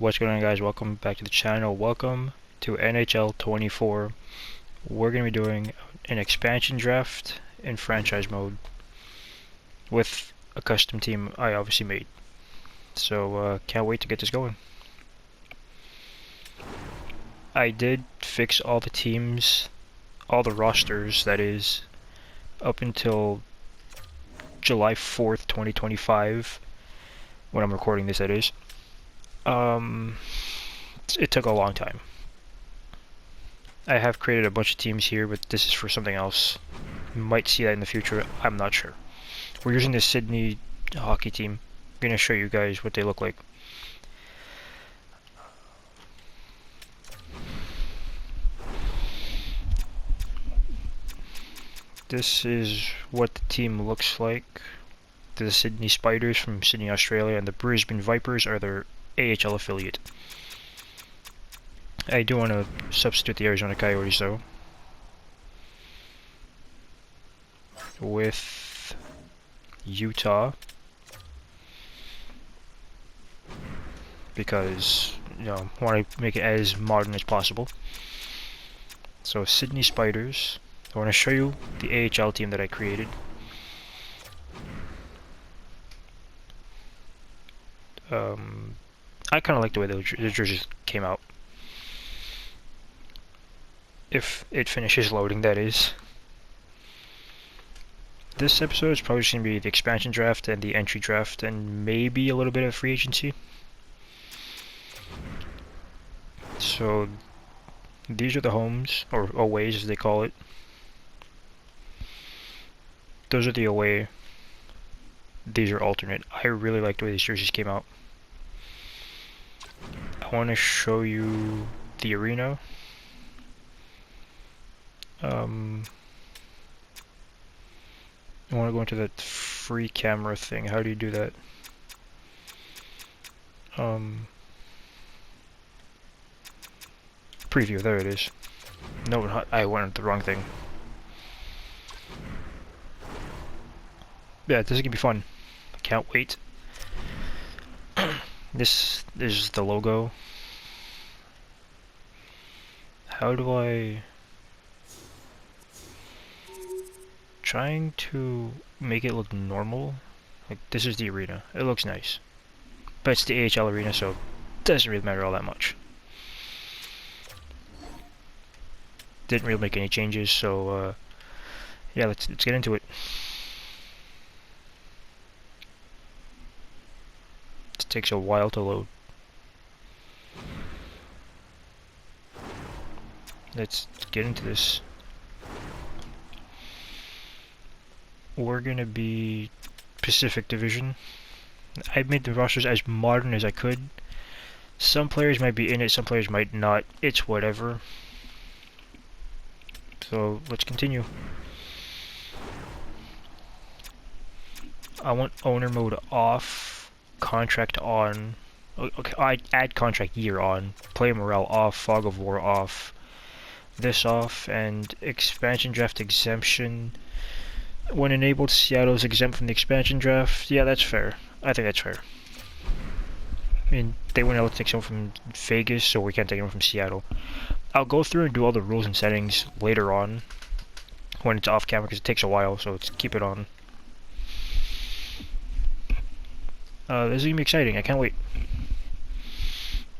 What's going on, guys? Welcome back to the channel. Welcome to NHL 24. We're going to be doing an expansion draft in franchise mode with a custom team I obviously made. So can't wait to get this going. I did fix all the teams, all the rosters, that is, up until July 4th, 2025, when I'm recording this, that is. It took a long time. I have created a bunch of teams here, but this is for something else. You might see that in the future, I'm not sure. We're using the Sydney hockey team. I'm going to show you guys what they look like. This is what the team looks like. The Sydney Spiders from Sydney, Australia, and the Brisbane Vipers are their AHL affiliate. I do want to substitute the Arizona Coyotes, though, with Utah, because, you know, I want to make it as modern as possible. So Sydney Spiders. I want to show you the AHL team that I created. I kind of like the way the jerseys came out. If it finishes loading, that is. This episode is probably just going to be the expansion draft and the entry draft and maybe a little bit of free agency. So these are the homes, or aways as they call it. Those are the away. These are alternate. I really like the way these jerseys came out. I want to show you the arena. I want to go into that free camera thing. How do you do that? Preview, there it is. No, I went into the wrong thing. Yeah, this is gonna be fun. Can't wait. This is the logo. How do I... Trying to make it look normal. Like, this is the arena. It looks nice. But it's the AHL arena, so it doesn't really matter all that much. Didn't really make any changes, so yeah, let's get into it. It takes a while to load. Let's get into this. We're gonna be Pacific Division. I made the rosters as modern as I could. Some players might be in it, some players might not. It's whatever. So let's continue. I want owner mode off, contract on. Okay, I add contract year on, player morale off, fog of war off, this off, and expansion draft exemption. When enabled, Seattle is exempt from the expansion draft. Yeah, that's fair. I think that's fair. I mean, they weren't able to take someone from Vegas, so we can't take anyone from Seattle. I'll go through and do all the rules and settings later on when it's off camera because it takes a while, so let's keep it on. This is gonna be exciting. I can't wait.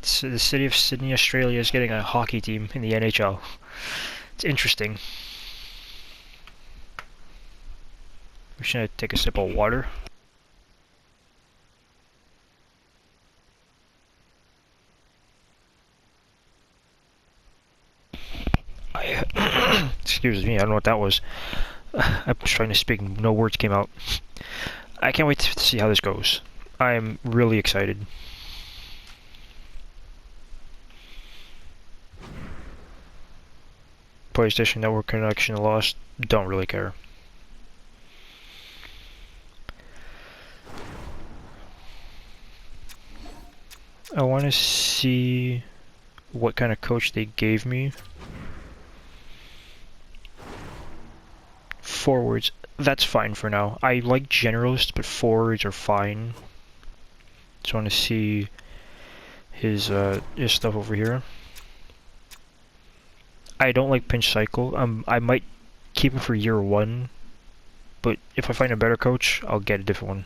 The city of Sydney, Australia is getting a hockey team in the NHL. It's interesting. We should take a sip of water. Excuse me, I don't know what that was. I'm just trying to speak, no words came out. I can't wait to see how this goes. I am really excited. PlayStation Network connection lost. Don't really care. I want to see what kind of coach they gave me. Forwards, that's fine for now. I like generalists, but forwards are fine. Just want to see his stuff over here. I don't like pinch cycle. I might keep him for year 1, but if I find a better coach, I'll get a different one.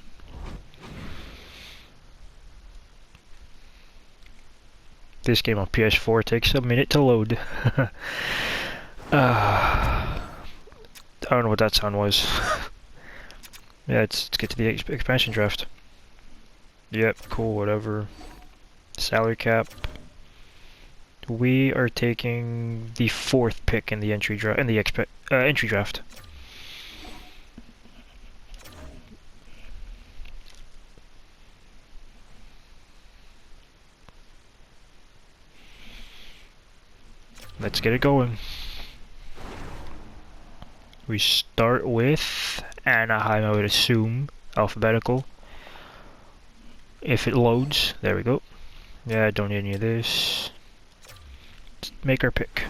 This game on PS4 takes a minute to load. I don't know what that sound was. Yeah, let's get to the expansion draft. Yep, cool, whatever. Salary cap. We are taking the 4th pick in the entry draft. Entry draft. Let's get it going. We start with Anaheim, I would assume, alphabetical. If it loads, there we go. Yeah, I don't need any of this. Let's make our pick.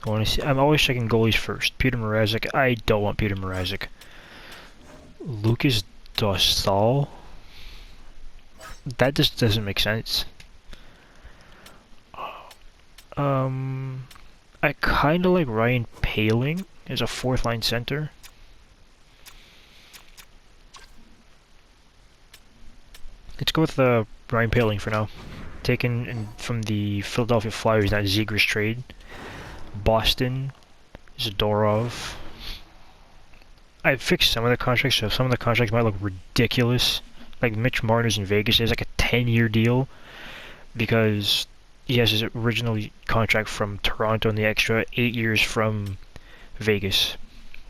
I'm always checking goalies first. Peter Mrazek. I don't want Peter Mrazek. Lucas Dostal. That just doesn't make sense. I kind of like Ryan Poehling as a 4th line center. Let's go with Ryan Poehling for now. Taken from the Philadelphia Flyers, that Zegras trade. Boston, Zadorov. I fixed some of the contracts, so some of the contracts might look ridiculous. Like Mitch Marner's in Vegas is like a 10-year deal because he has his original contract from Toronto and the extra 8 years from Vegas.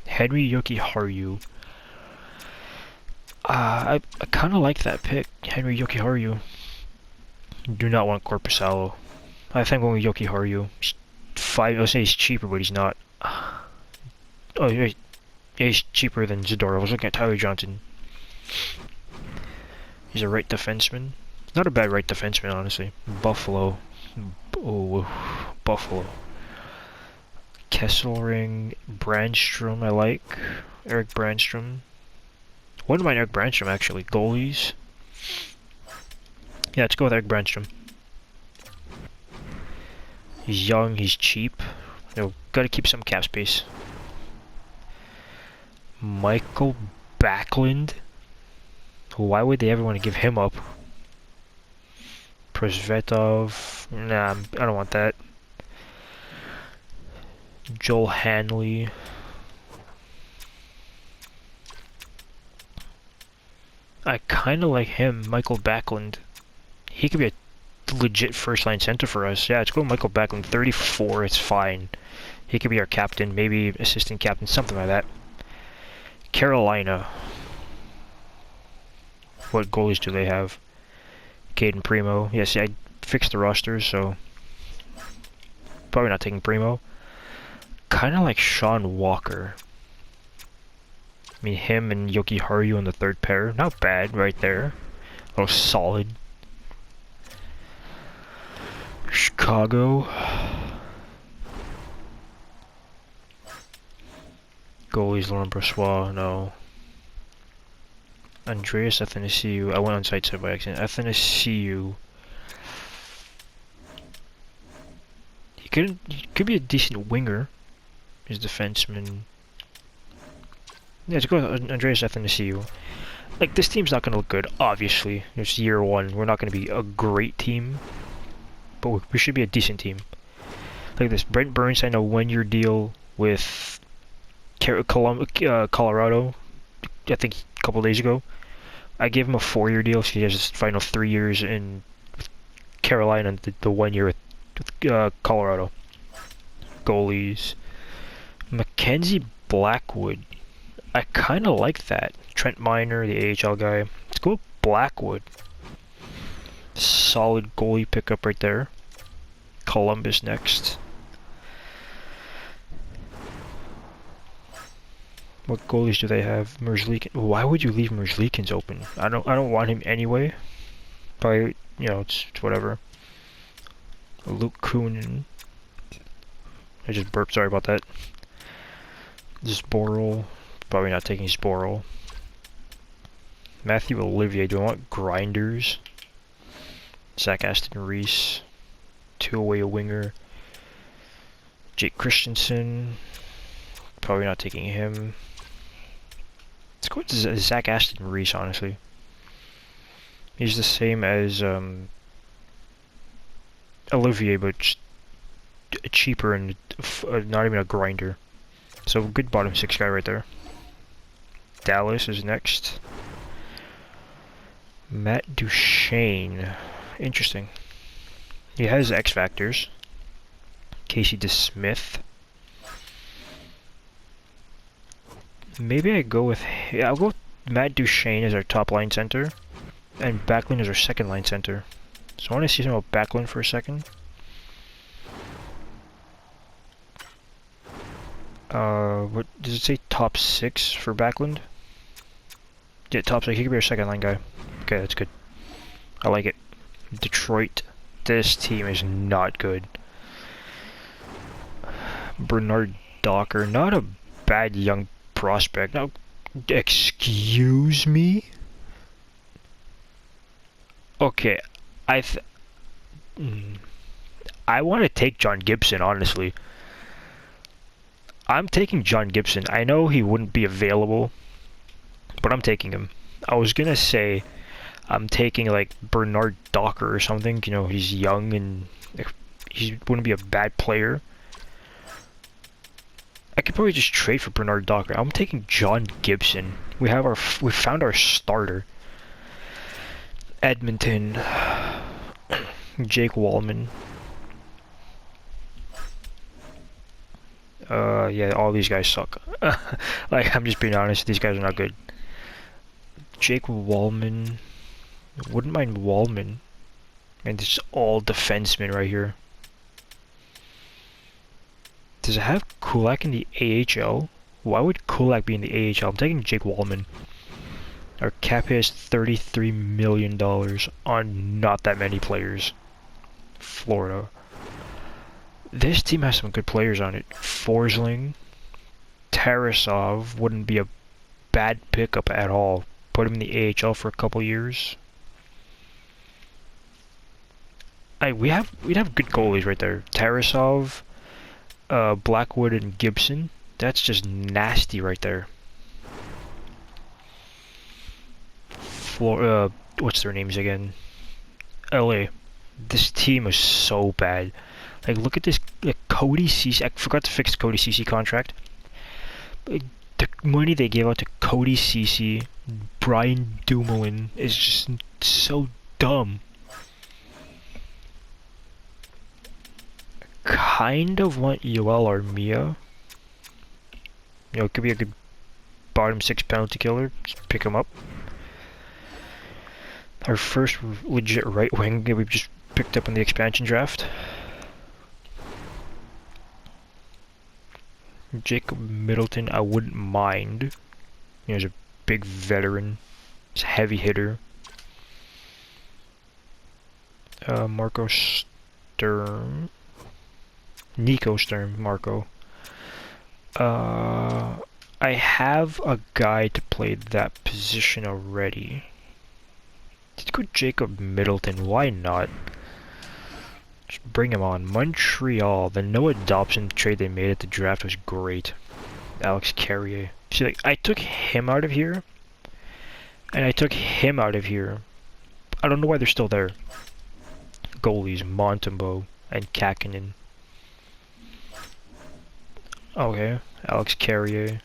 Henry Jokiharju. I kind of like that pick, Henry Jokiharju. Do not want Korpisalo. I think I'm going with Jokiharju. I would say he's cheaper, but he's not. Oh, yeah, he's cheaper than Zadorov. I was looking at Tyler Johnson. He's a right defenseman. Not a bad right defenseman, honestly. Buffalo. Oh, Buffalo. Kesselring. Brandstrom, I like. Eric Brandstrom. Wouldn't mind Eric Brandstrom, actually. Goalies. Yeah, let's go with Eric Brandstrom. He's young, he's cheap. Gotta keep some cap space. Michael Backlund. Why would they ever want to give him up? Prosvetov. Nah, I don't want that. Joel Hanley. I kind of like him, Michael Backlund. He could be a legit first-line center for us. Yeah, let's go Michael Backlund. 34, it's fine. He could be our captain, maybe assistant captain, something like that. Carolina. What goalies do they have? Caden Primo. Yes, I fixed the rosters, so probably not taking Primo. Kind of like Sean Walker. I mean, him and Jokiharju in the 3rd pair. Not bad, right there. Oh, solid. Chicago. Goalies, Laurent Brossoit, no. Andreas Athanasiou. I went on site by accident. Athanasiou. He could be a decent winger. He's a defenseman. Yeah, let's go with Andreas Athanasiou. Like, this team's not going to look good, obviously. It's year 1. We're not going to be a great team. But we should be a decent team. Like this, Brent Burns signed a 1-year deal with Colorado, I think a couple days ago. I gave him a 4-year deal, so he has his final 3 years in Carolina and the 1 year with Colorado. Goalies. Mackenzie Blackwood. I kind of like that. Trent Miner, the AHL guy. Let's go with Blackwood. Solid goalie pickup right there. Columbus next. What goalies do they have? Merzlikins. Why would you leave Merzlikins open? I don't want him anyway. Probably, it's whatever. Luke Kunin. I just burped. Sorry about that. Zboril. Probably not taking Zboril. Matthew Olivier. Do I want grinders? Zach Aston Reese. Two-way winger. Jake Christensen. Probably not taking him. Let's go with Zach Aston Reese, honestly. He's the same as Olivier, but cheaper and not even a grinder. So good bottom six guy right there. Dallas is next. Matt Duchene. Interesting. He has X factors. Casey DeSmith. Maybe I go with... Yeah, I'll go with Matt Duchene as our top line center. And Backlund as our second line center. So I want to see something about Backlund for a second. What does it say? Top 6 for Backlund? Yeah, top 6. He could be our second line guy. Okay, that's good. I like it. Detroit. This team is not good. Bernard Docker. Not a bad young prospect. Now, excuse me? Okay, I want to take John Gibson, honestly. I'm taking John Gibson. I know he wouldn't be available, but I'm taking him. I was gonna say I'm taking like Bernard Docker or something. You know, he's young and he wouldn't be a bad player. I could probably just trade for Bernard Docker. I'm taking John Gibson. We found our starter. Edmonton. Jake Wallman. Yeah, all these guys suck. Like, I'm just being honest, these guys are not good. Jake Wallman. Wouldn't mind Wallman. And it's all defensemen right here. Does it have Kulak in the AHL? Why would Kulak be in the AHL? I'm taking Jake Wallman. Our cap hit is $33 million on not that many players. Florida. This team has some good players on it. Forsling. Tarasov wouldn't be a bad pickup at all. Put him in the AHL for a couple years. We'd have good goalies right there. Tarasov, Blackwood, and Gibson. That's just nasty right there. What's their names again? LA. This team is so bad. Like, look at this. Like, Cody Ceci. I forgot to fix Cody Ceci contract. Like, the money they gave out to Cody Ceci, Brian Dumoulin is just so dumb. Kind of want Yoel Armia. You know, it could be a good bottom 6 penalty killer. Just pick him up. Our first legit right wing we just picked up in the expansion draft. Jacob Middleton, I wouldn't mind. You know, he's a big veteran. He's a heavy hitter. Marco Sturm. Nico Sturm, Marco. I have a guy to play that position already. Let's go Jacob Middleton, why not? Just bring him on. Montreal, the Noah Dobson trade they made at the draft was great. Alex Carrier. See, like, I took him out of here, and I took him out of here. I don't know why they're still there. Goalies, Montembeault and Kakinen. Okay, Alex Carrier.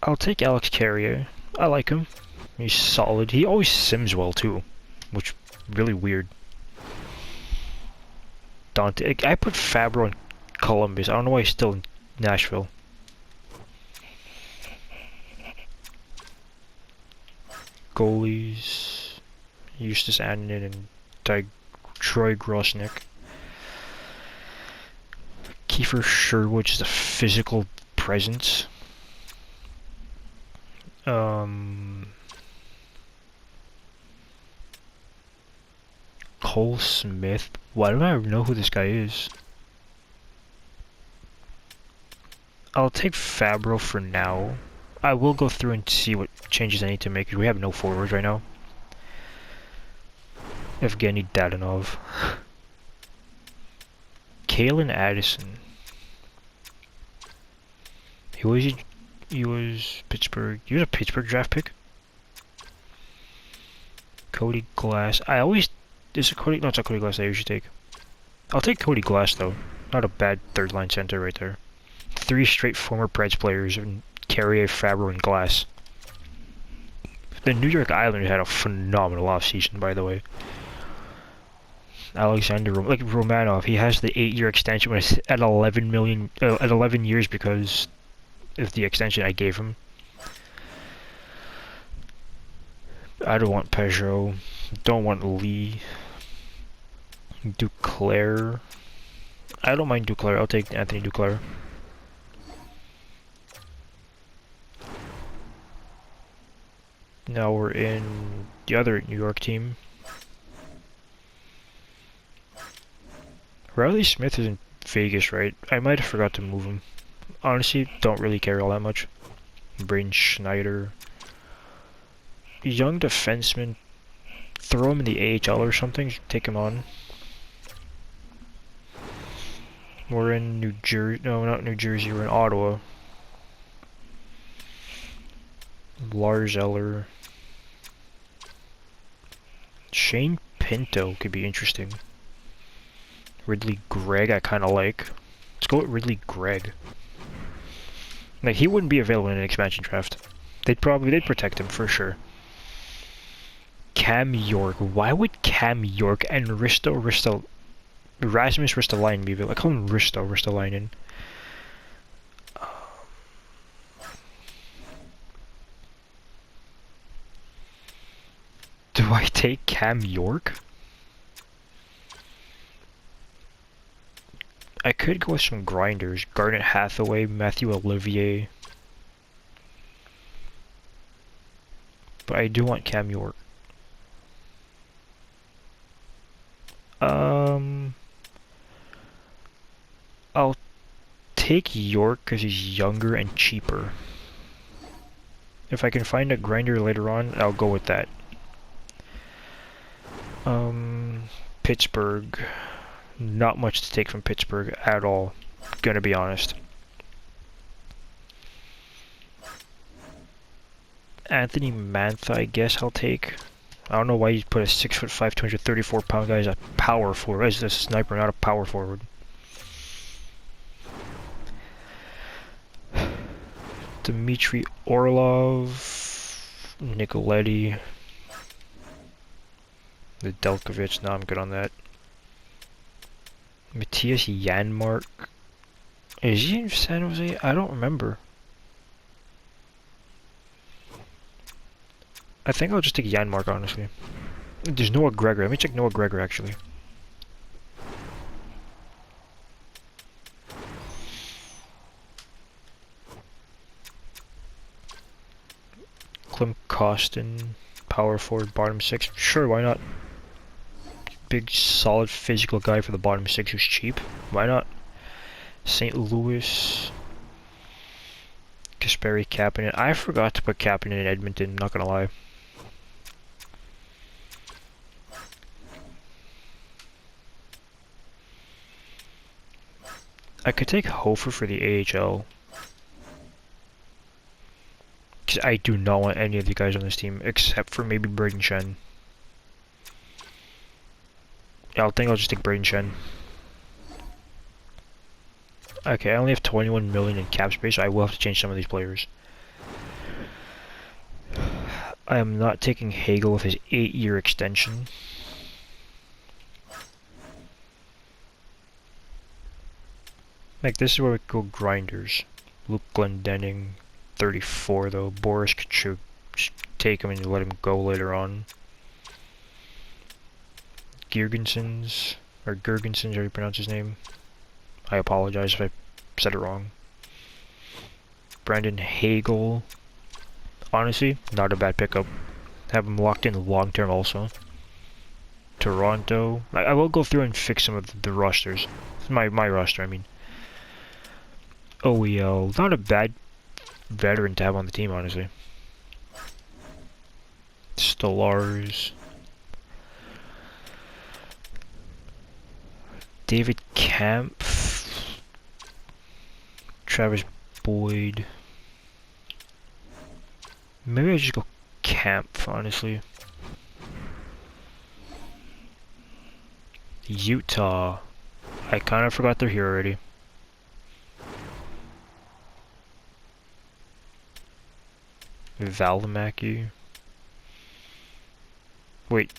I'll take Alex Carrier. I like him. He's solid. He always sims well too, which really weird. Dante. I put Fabro in Columbus. I don't know why he's still in Nashville. Goalies. Eustace Annunen and Troy Grosnick. Kiefer Sherwood, just a physical presence. Cole Smith. Why do I know who this guy is? I'll take Fabro for now. I will go through and see what changes I need to make. We have no forwards right now. Evgeny Dadonov. Kalen Addison. He was Pittsburgh. He was a Pittsburgh draft pick. Cody Glass. Is it Cody? No, it's not Cody Glass I usually take. I'll take Cody Glass though. Not a bad third line center right there. 3 straight former Preds players in Carrier, Fabro, and Glass. The New York Islanders had a phenomenal offseason, by the way. Alexander Romanov, he has the 8-year extension at 11 years because of the extension I gave him. I don't want Peugeot. Don't want Lee. Duclair. I don't mind Duclair. I'll take Anthony Duclair. Now we're in the other New York team. Riley Smith is in Vegas, right? I might have forgot to move him. Honestly, don't really care all that much. Braden Schneider. Young defenseman. Throw him in the AHL or something. Take him on. We're in New Jersey. No, not New Jersey. We're in Ottawa. Lars Eller. Shane Pinto could be interesting. Ridley Gregg I kind of like. Let's go with Ridley Gregg. Like, he wouldn't be available in an expansion draft. They'd protect him for sure. Cam York. Why would Cam York and Rasmus Ristolainen be available? I call him Ristolainen. Do I take Cam York? I could go with some grinders. Garnet Hathaway, Matthew Olivier. But I do want Cam York. I'll take York because he's younger and cheaper. If I can find a grinder later on, I'll go with that. Pittsburgh. Not much to take from Pittsburgh at all. Gonna be honest. Anthony Mantha, I guess I'll take. I don't know why you put a 6'5", 234-pound guy as a power forward. As a sniper, not a power forward. Dmitry Orlov, Nicoletti, the Delkovich. No, I'm good on that. Matthias Janmark. Is he in San Jose? I don't remember. I think I'll just take Janmark, honestly. There's Noah Gregor. Let me check Noah Gregor, actually. Klim Kostin, power forward, bottom 6. Sure, why not? Big, solid, physical guy for the bottom 6 who's cheap. Why not? St. Louis. Kasperi Kapanen. I forgot to put Kapanen in Edmonton, not gonna lie. I could take Hofer for the AHL. Because I do not want any of the guys on this team, except for maybe Braden Shen. Yeah, I think I'll just take Braden Shen. Okay, I only have 21 million in cap space, so I will have to change some of these players. I am not taking Hagel with his 8-year extension. Like, this is where we go grinders. Luke Glendening, 34 though. Boris Kachuk, just take him and let him go later on. Girgensons, or Girgensons, how do you pronounce his name? I apologize if I said it wrong. Brandon Hagel. Honestly, not a bad pickup. Have him locked in long term also. Toronto. I will go through and fix some of the rosters. My roster, I mean. OEL, not a bad veteran to have on the team, honestly. Stellars. David Camp. Travis Boyd. Maybe I just go Camp, honestly. Utah. I kind of forgot they're here already. Valimaki. Wait.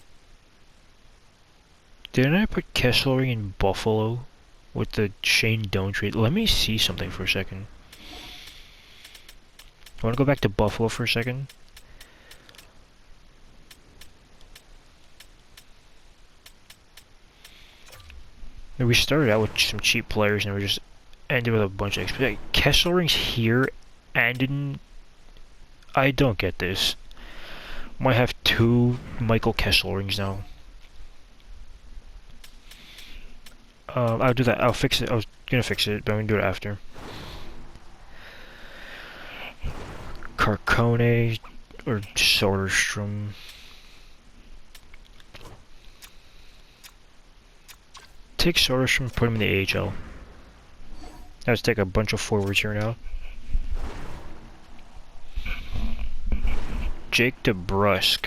Didn't I put Kesselring in Buffalo with the Shane Doan trade? Let me see something for a second. I want to go back to Buffalo for a second. We started out with some cheap players and we just ended with a bunch of XP. Kesselring's here and in... I don't get this. Might have two Michael Kesselrings now. I'll do that. I'll fix it. I was gonna fix it, but I'm gonna do it after. Carcone or Soderstrom. Take Soderstrom, put him in the AHL. Let's take a bunch of forwards here now. Jake DeBrusk.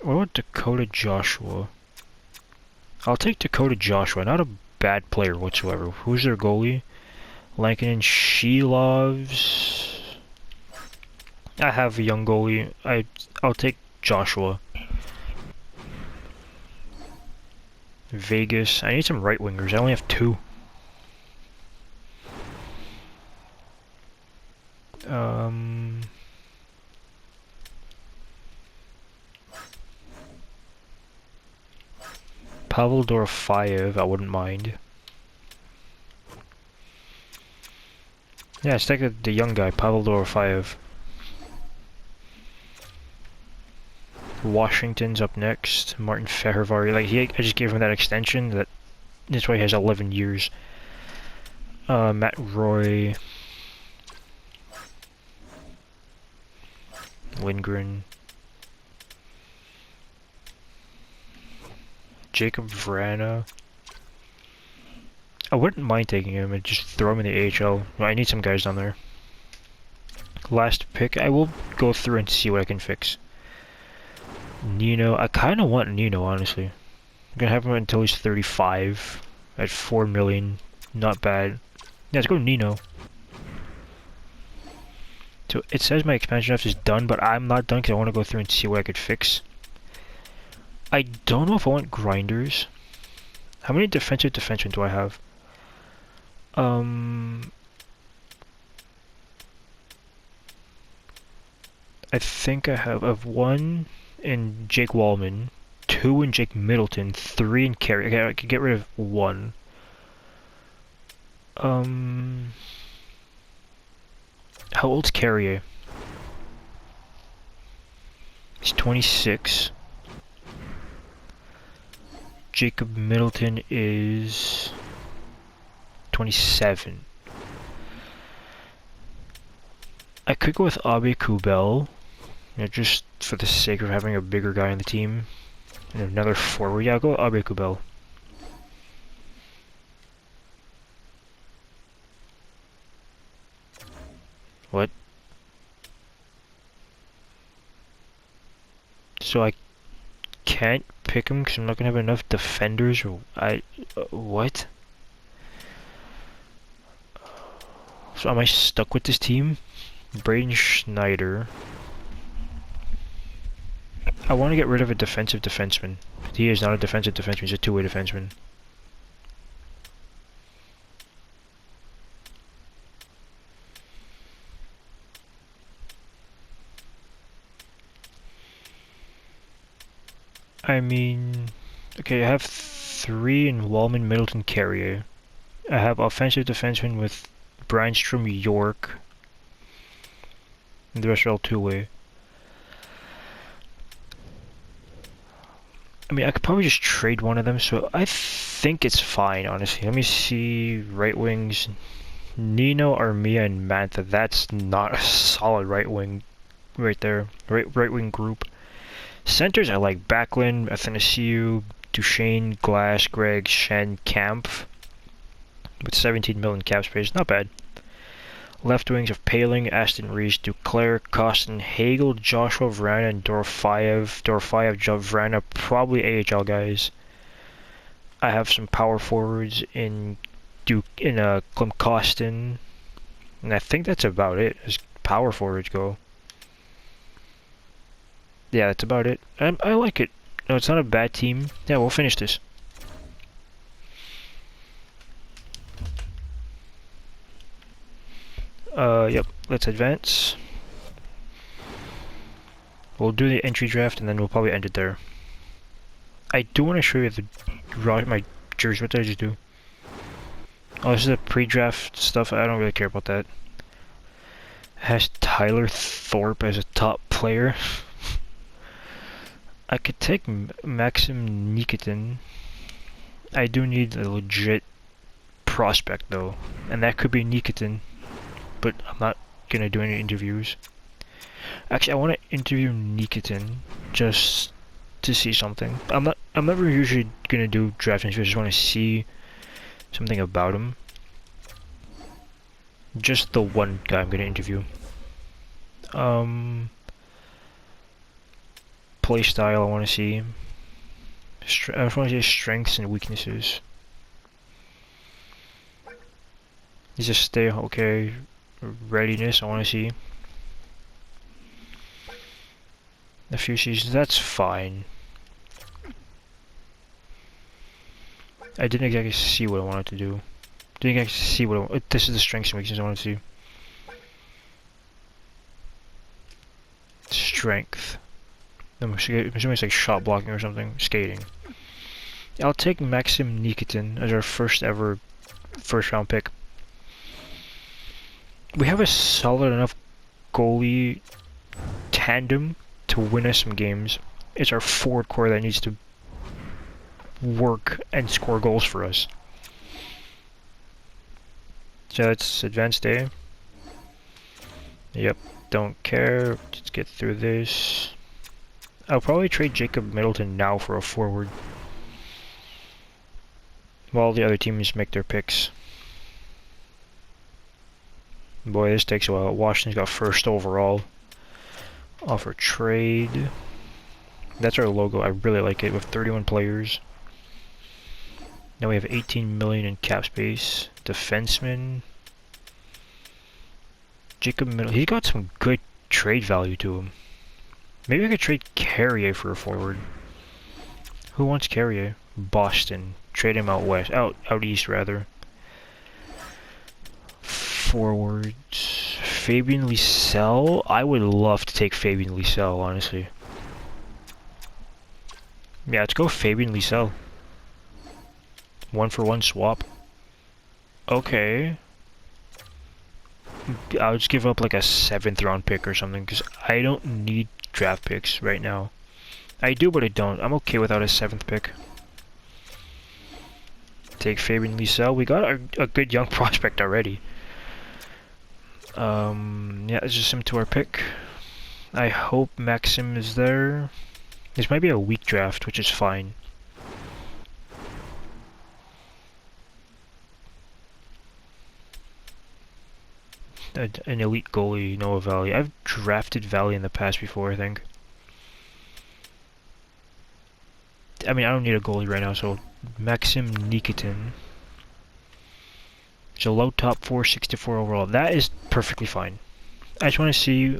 What about Dakota Joshua? I'll take Dakota Joshua. Not a bad player whatsoever. Who's their goalie? Lankinen Shelovs. I have a young goalie. I'll take Joshua. Vegas. I need some right wingers. I only have two. Pavel Dorofeyev, I wouldn't mind. Yeah, let's take the young guy, Pavel Dorofeyev. Washington's up next. Martin Fehervary. Like I just gave him that extension. That's why he has 11 years. Matt Roy. Lindgren. Jacob Vrana. I wouldn't mind taking him and just throw him in the AHL. I need some guys down there. Last pick. I will go through and see what I can fix. Nino. I kind of want Nino, honestly. I'm gonna have him until he's 35 at 4 million. Not bad. Yeah, let's go Nino. So it says my expansion draft is done, but I'm not done because I want to go through and see what I could fix. I don't know if I want grinders. How many defensive defensemen do I have? I think I have one in Jake Wallman, two in Jake Middleton, three in Carey. Okay, I could get rid of one. How old's Carrier? He's 26. Jacob Middleton is 27. I could go with Abe Kubel, just for the sake of having a bigger guy on the team. And another forward. Yeah, I'll go with Abe Kubel. What? So I can't pick him because I'm not gonna have enough defenders. Or what? So am I stuck with this team? Braden Schneider. I want to get rid of a defensive defenseman. He is not a defensive defenseman. He's a two-way defenseman. I mean, okay, I have three in Wallman, Middleton, Carrier. I have offensive defensemen with Brandstrom, York, and the rest are all two-way. I mean, I could probably just trade one of them, so I think it's fine, honestly. Let me see. Right wings. Nino, Armia, and Mantha. That's not a solid right wing right there. Right wing group. Centers I like Backlund, Athanasiou, Duchesne, Glass, Gregg, Shen, Camp. With 17 million cap space. Not bad. Left wings of Paling, Aston Reese, Duclair, Costin, Hagel, Joshua Vrana, and Dorofeyev. Vrana, probably AHL guys. I have some power forwards in Klim Kostin, and I think that's about it as power forwards go. Yeah, that's about it. I like it. No, it's not a bad team. Yeah, we'll finish this. Yep, let's advance. We'll do the entry draft and then we'll probably end it there. I do want to show you my jersey. What did I just do? Oh, this is the pre-draft stuff. I don't really care about that. Has Tyler Thorpe as a top player. I could take Maxim Nikitin. I do need a legit prospect though, and that could be Nikitin. But I'm not gonna do any interviews. Actually, I want to interview Nikitin just to see something. I'm never usually gonna do draft interviews. I just want to see something about him. Just the one guy I'm gonna interview. Play style I want to see. I just want to see his strengths and weaknesses. He's just stay okay. Readiness I want to see. A few seasons, that's fine. I didn't exactly see what I wanted to do. Didn't exactly see what this is the strengths and weaknesses I want to see. Strength. I'm assuming it's like shot blocking or something. Skating. I'll take Maxim Nikitin as our first round pick. We have a solid enough goalie tandem to win us some games. It's our forward core that needs to work and score goals for us. So that's advanced day. Yep, don't care. Let's get through this. I'll probably trade Jacob Middleton now for a forward, while the other teams make their picks. Boy, this takes a while. Washington's got first overall. Offer trade. That's our logo. I really like it with 31 players. Now we have 18 million in cap space. Defenseman. Jacob Middleton. He's got some good trade value to him. Maybe I could trade Carrier for a forward. Who wants Carrier? Boston. Trade him out west. Out east rather. Forwards. Fabian Lysell. I would love to take Fabian Lysell, honestly. Yeah, let's go Fabian Lysell. 1-for-1 swap. Okay. I'll just give up like a 7th round pick or something because I don't need draft picks right now. I do, but I don't. I'm okay without a 7th pick. Take Fabian Lysell. We got a good young prospect already. Yeah, it's just him to our pick. I hope Maxim is there. This might be a weak draft, which is fine. An elite goalie, Noah Valley. I've drafted Valley in the past before, I think. I mean, I don't need a goalie right now, so Maxim Nikitin. So low top 4, 64 overall. That is perfectly fine. I just want to see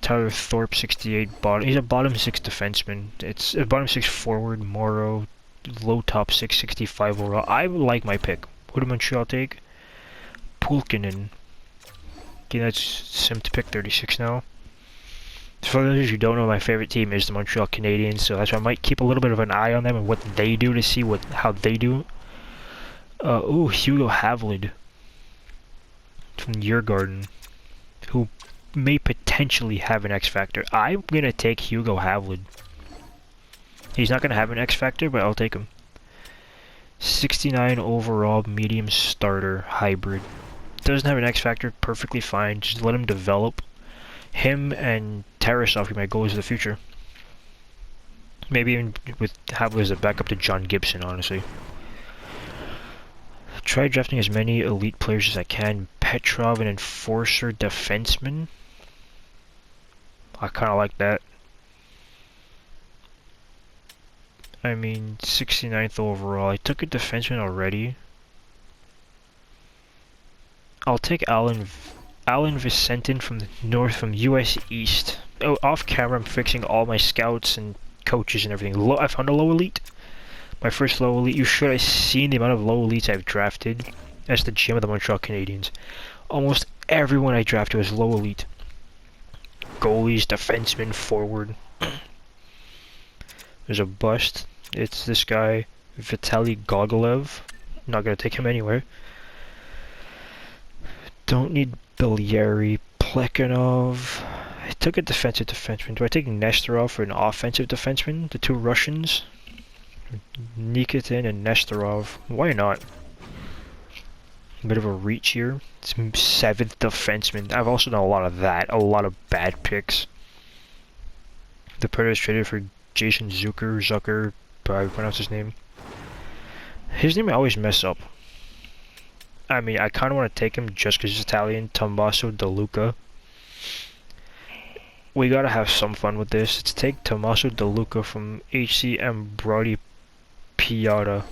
Tyler Thorpe, 68 bottom. He's a bottom 6 defenseman. It's a bottom 6 forward. Morrow, low top 6, 65 overall. I like my pick. Who did Montreal take? Pulkkinen. Okay, that's sim to pick 36 now. For those who don't know, my favorite team is the Montreal Canadiens, so that's why I might keep a little bit of an eye on them and what they do to see how they do. Ooh, Hugo Havlid from Djurgården, who may potentially have an X Factor. I'm gonna take Hugo Havlid. He's not going to have an X factor, but I'll take him. 69 overall, medium starter, hybrid. Doesn't have an X factor, perfectly fine. Just let him develop. Him and Tarasov be my goals of the future. Maybe even have him as a backup to John Gibson, honestly. Try drafting as many elite players as I can. Petrov, an enforcer defenseman. I kind of like that. I mean, 69th overall. I took a defenseman already. I'll take Alan Vicentin from the north, from US East. Oh, off camera, I'm fixing all my scouts and coaches and everything. I found a low elite. My first low elite. You should have seen the amount of low elites I've drafted as the GM of the Montreal Canadiens. Almost everyone I drafted was low elite. Goalies, defensemen, forward. There's a bust. It's this guy, Vitaly Gogolev. Not gonna take him anywhere. Don't need Bilieri, Plekhanov. I took a defensive defenseman. Do I take Nestorov for an offensive defenseman? The two Russians? Nikitin and Nestorov. Why not? Bit of a reach here. It's 7th defenseman. I've also done a lot of that. A lot of bad picks. The Predators traded for Jason Zucker, however you pronounce his name. His name I always mess up. I mean, I kind of want to take him just because he's Italian. Tommaso De Luca. We gotta have some fun with this. Let's take Tommaso De Luca from HC Ambroti Piata.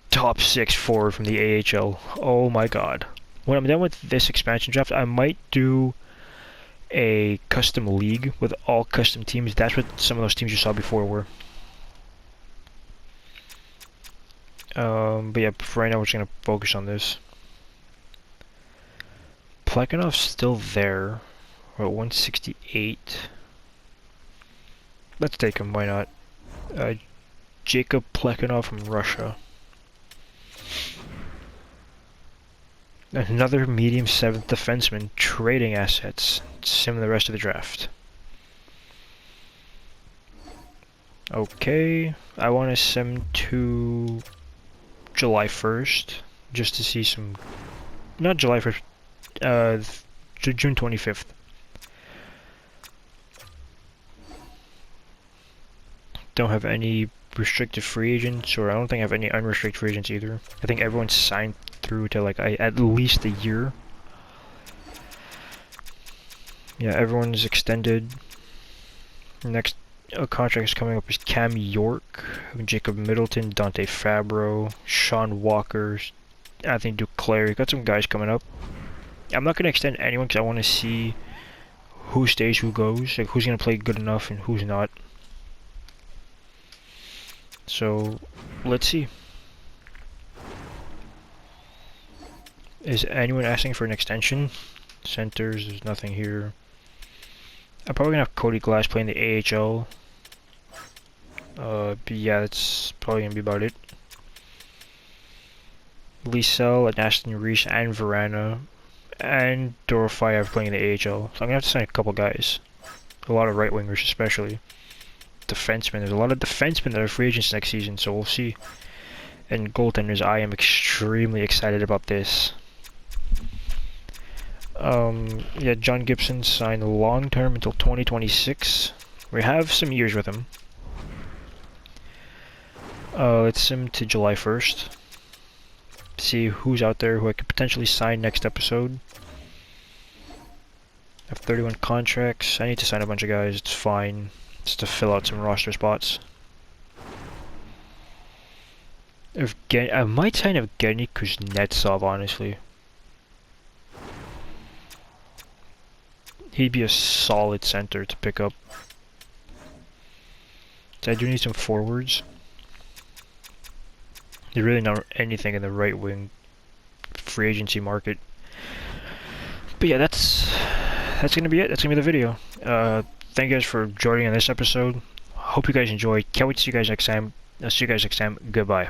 Top 6 forward from the AHL. Oh my god. When I'm done with this expansion draft, I might do a custom league with all custom teams. That's what some of those teams you saw before were. But yeah, for right now we're just gonna focus on this. Plekhanov's still there. We're at 168. Let's take him, why not? Jacob Plekhanov from Russia. Another medium 7th defenseman, trading assets. Same as the rest of the draft. Okay, I want to send to July 1st, just to see some, not July 1st, June 25th. Don't have any restricted free agents, or I don't think I have any unrestricted free agents either. I think everyone's signed through to like at least a year. Yeah, everyone's extended. Next contract is coming up is Cam York, Jacob Middleton, Dante Fabro, Sean Walker, Anthony Duclair. You got some guys coming up. I'm not gonna extend anyone because I want to see who stays, who goes, like who's gonna play good enough and who's not. So let's see. Is anyone asking for an extension? Centers, there's nothing here. I'm probably gonna have Cody Glass playing the AHL. But yeah, that's probably gonna be about it. Liesel and Aston Reese and Verana and Dorofeyev playing the AHL. So I'm gonna have to sign a couple guys. A lot of right wingers especially. Defensemen. There's a lot of defensemen that are free agents next season, so we'll see. And goaltenders, I am extremely excited about this. Yeah, John Gibson signed long term until 2026. We have some years with him. Let's sim to July 1st. See who's out there who I could potentially sign next episode. I have 31 contracts. I need to sign a bunch of guys. It's fine. Just to fill out some roster spots. I might sign Evgeny Kuznetsov, honestly. He'd be a solid center to pick up. So I do need some forwards. There's really not anything in the right wing free agency market. But yeah, that's gonna be it. That's gonna be the video. Thank you guys for joining on this episode. Hope you guys enjoyed. Can't wait to see you guys next time. I'll see you guys next time. Goodbye.